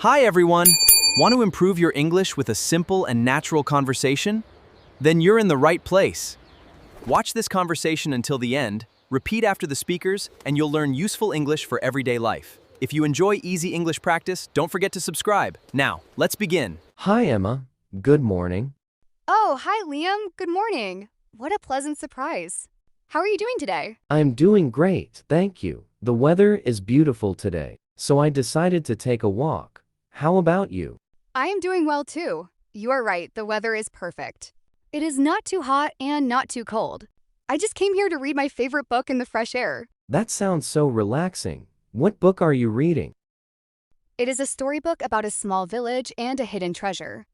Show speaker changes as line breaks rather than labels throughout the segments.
Hi everyone! Want to improve your English with a simple and natural conversation? Then you're in the right place. Watch this conversation until the end, repeat after the speakers, and you'll learn useful English for everyday life. If you enjoy easy English practice, don't forget to subscribe. Now, let's begin.
Hi, Emma. Good morning.
Oh, hi, Liam. Good morning. What a pleasant surprise. How are you doing today?
I'm doing great, thank you. The weather is beautiful today, so I decided to take a walk. How about you?
I am doing well too. You are right, the weather is perfect. It is not too hot and not too cold. I just came here to read my favorite book in the fresh air.
That sounds so relaxing. What book are you reading?
It is a storybook about a small village and a hidden treasure.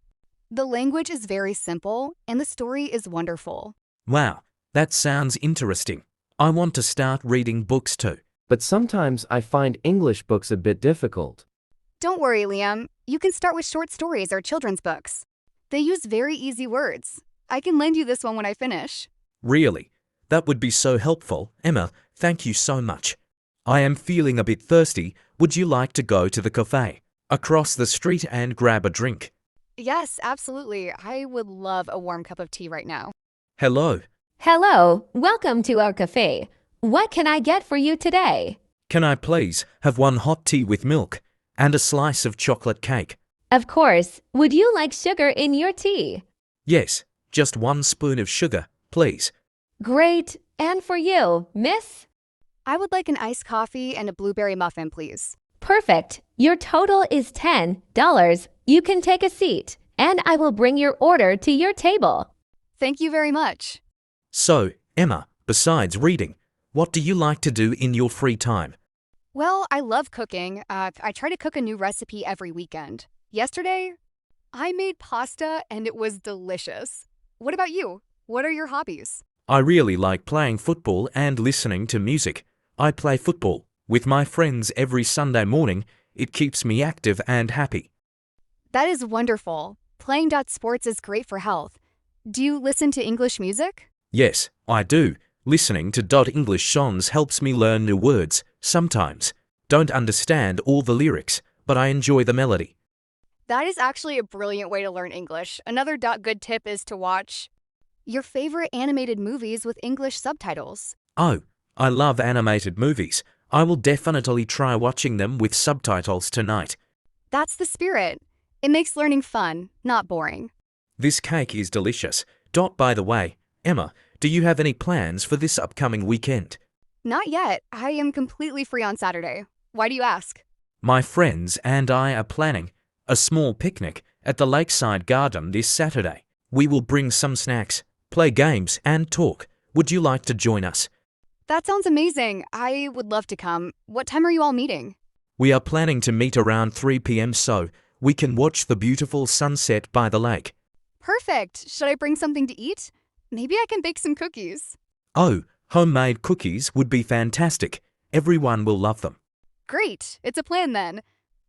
The language is very simple, and the story is wonderful.
Wow, that sounds interesting. I want to start reading books too.
But sometimes I find English books a bit difficult.
Don't worry, Liam. You can start with short stories or children's books. They use very easy words. I can lend you this one when I finish.
Really? That would be so helpful. Emma, thank you so much. I am feeling a bit thirsty. Would you like to go to the cafe across the street and grab a drink?
Yes, absolutely. I would love a warm cup of tea right now.
Hello.
Hello, welcome to our cafe. What can I get for you today?
Can I please have one hot tea with milk and a slice of chocolate cake?
Of course. Would you like sugar in your tea?
Yes, just 1 spoon of sugar, please.
Great. And for you, miss?
I would like an iced coffee and a blueberry muffin, please.
Perfect. Your total is $10. You can take a seat, and I will bring your order to your table.
Thank you very much.
So, Emma, besides reading, what do you like to do in your free time?
Well, I love cooking. I try to cook a new recipe every weekend. Yesterday, I made pasta and it was delicious. What about you? What are your hobbies?
I really like playing football and listening to music. I play football with my friends every Sunday morning. It keeps me active and happy.
That is wonderful. Playing sports is great for health. Do you listen to English music?
Yes, I do. Listening to English songs helps me learn new words. Sometimes don't understand all the lyrics, but I enjoy the melody.
That is actually a brilliant way to learn English. Another good tip is to watch your favorite animated movies with English subtitles.
Oh, I love animated movies. I will definitely try watching them with subtitles tonight.
That's the spirit. It makes learning fun, not boring.
This cake is delicious. By the way, Emma, do you have any plans for this upcoming weekend?
Not yet. I am completely free on Saturday. Why do you ask?
My friends and I are planning a small picnic at the lakeside garden this Saturday. We will bring some snacks, play games, and talk. Would you like to join us?
That sounds amazing. I would love to come. What time are you all meeting?
We are planning to meet around 3 p.m. so we can watch the beautiful sunset by the lake.
Perfect. Should I bring something to eat? Maybe I can bake some cookies.
Oh, homemade cookies would be fantastic. Everyone will love them.
Great. It's a plan then.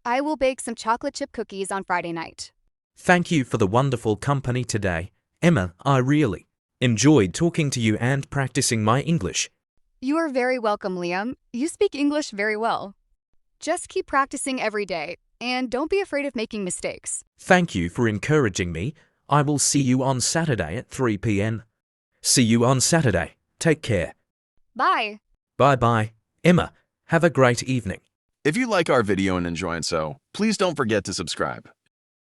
I will bake some chocolate chip cookies on Friday night.
Thank you for the wonderful company today. Emma, I really enjoyed talking to you and practicing my English.
You are very welcome, Liam. You speak English very well. Just keep practicing every day, and don't be afraid of making mistakes.
Thank you for encouraging me. I will see you on Saturday at 3 p.m. See you on Saturday. Take care.
Bye.
Bye-bye. Emma, have a great evening.
If you like our video and enjoyed so, please don't forget to subscribe.